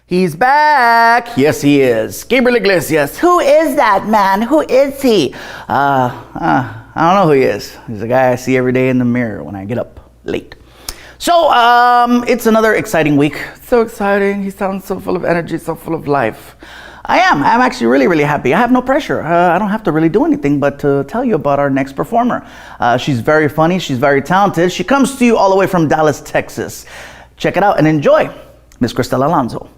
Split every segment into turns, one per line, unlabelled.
He's back. Yes, he is. Gabriel Iglesias. Who is that man? Who is he? I don't know who he is. He's a guy I see every day in the mirror when I get up late. So, it's another exciting week. So exciting. He sounds so full of energy, so full of life. I'm actually really happy. I have no pressure. I don't have to really do anything but to tell you about our next performer. She's very funny. She's very talented. She comes to you all the way from Dallas, Texas. Check it out and enjoy. Miss Cristela Alonso.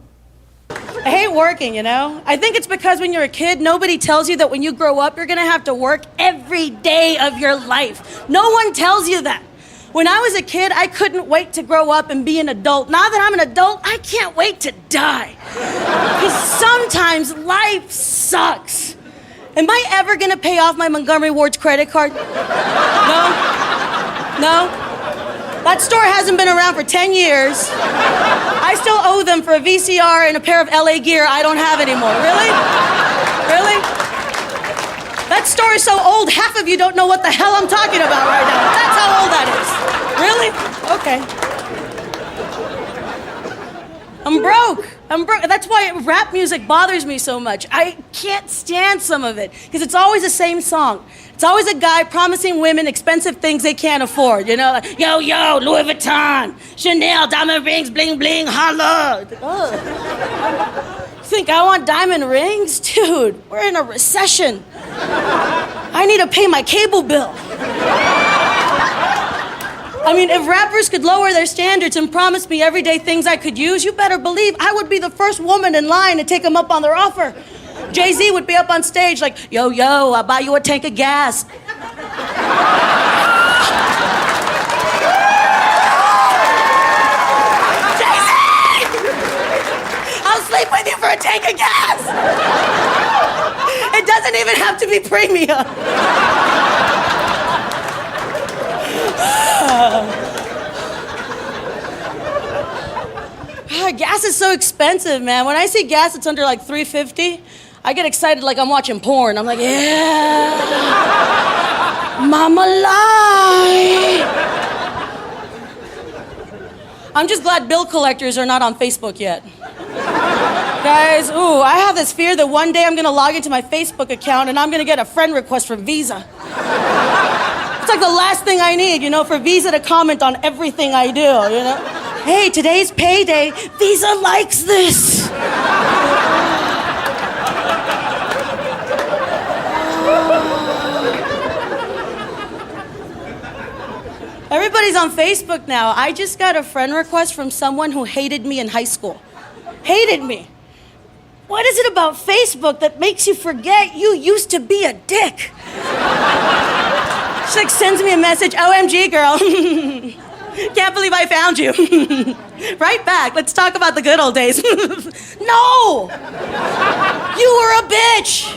I hate working, you know? I think it's because when you're a kid, nobody tells you that when you grow up, you're gonna have to work every day of your life. No one tells you that. When I was a kid, I couldn't wait to grow up and be an adult. Now that I'm an adult, I can't wait to die. Because sometimes life sucks. Am I ever gonna pay off my Montgomery Ward's credit card? No? No? That store hasn't been around for 10 years. I still owe them for a VCR and a pair of LA gear I don't have anymore. Really? Really? That store is so old, half of you don't know what the hell I'm talking about right now. That's how old that is. Really? Okay. I'm broke. That's why rap music bothers me so much. I can't stand some of it, because it's always the same song. It's always a guy promising women expensive things they can't afford, you know? Like, yo, Louis Vuitton, Chanel, diamond rings, bling, bling, holla. Ugh. Think I want diamond rings? Dude, we're in a recession. I need to pay my cable bill. I mean, if rappers could lower their standards and promise me everyday things I could use, you better believe I would be the first woman in line to take them up on their offer. Jay-Z would be up on stage like, yo, I'll buy you a tank of gas. Jay-Z! I'll sleep with you for a tank of gas. It doesn't even have to be premium. Gas is so expensive, man. When I see gas that's under like $3.50, I get excited like I'm watching porn. I'm like, yeah, mama lie. I'm just glad bill collectors are not on Facebook yet. Guys, I have this fear that one day I'm gonna log into my Facebook account and I'm gonna get a friend request from Visa. It's like the last thing I need, you know, for Visa to comment on everything I do, you know? Hey, today's payday. Visa likes this. Everybody's on Facebook now. I just got a friend request from someone who hated me in high school. Hated me. What is it about Facebook that makes you forget you used to be a dick? She like sends me a message, OMG, girl. Can't believe I found you. Right back, let's talk about the good old days. No! You were a bitch!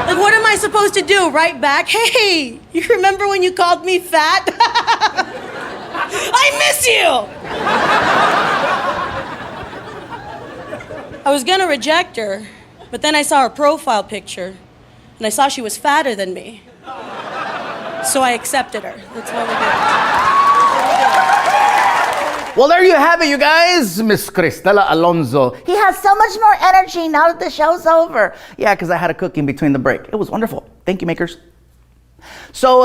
Like, what am I supposed to do? Right back? Hey, you remember when you called me fat? I miss you! I was gonna reject her, but then I saw her profile picture, and I saw she was fatter than me. So I accepted her. That's what we did.
Well, there you have it, you guys. Miss Cristela Alonso. He has so much more energy now that the show's over. Yeah, because I had a cookie in between the break. It was wonderful. Thank you, makers. So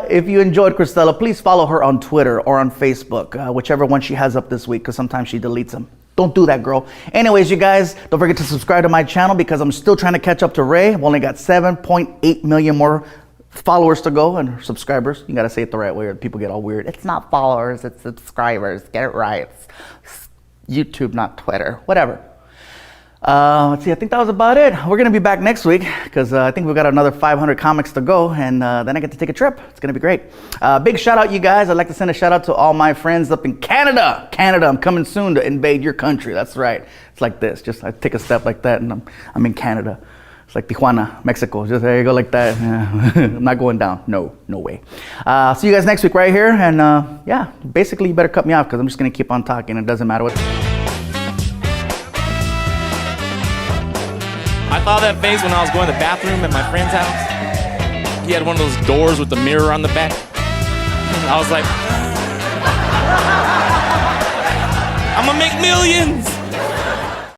if you enjoyed Cristela, please follow her on Twitter or on Facebook, whichever one she has up this week, because sometimes she deletes them. Don't do that, girl. Anyways, you guys, don't forget to subscribe to my channel because I'm still trying to catch up to Ray. I've only got 7.8 million more followers to go and subscribers. You gotta say it the right way or people get all weird. It's not followers, it's subscribers. Get it right. It's YouTube, not Twitter. Whatever. Let's see, I think that was about it. We're gonna be back next week because I think we've got another 500 comics to go, and then I get to take a trip. It's gonna be great. Big shout out, you guys. I'd like to send a shout out to all my friends up in Canada. Canada, I'm coming soon to invade your country. That's right. It's like this. Just I take a step like that, and I'm in Canada. It's like Tijuana, Mexico. Just there you go like that. Yeah. I'm not going down. No way. See you guys next week right here. And yeah, basically you better cut me off because I'm just going to keep on talking. It doesn't matter what.
I saw that face when I was going to the bathroom at my friend's house. He had one of those doors with the mirror on the back. I was like, I'm going to make millions.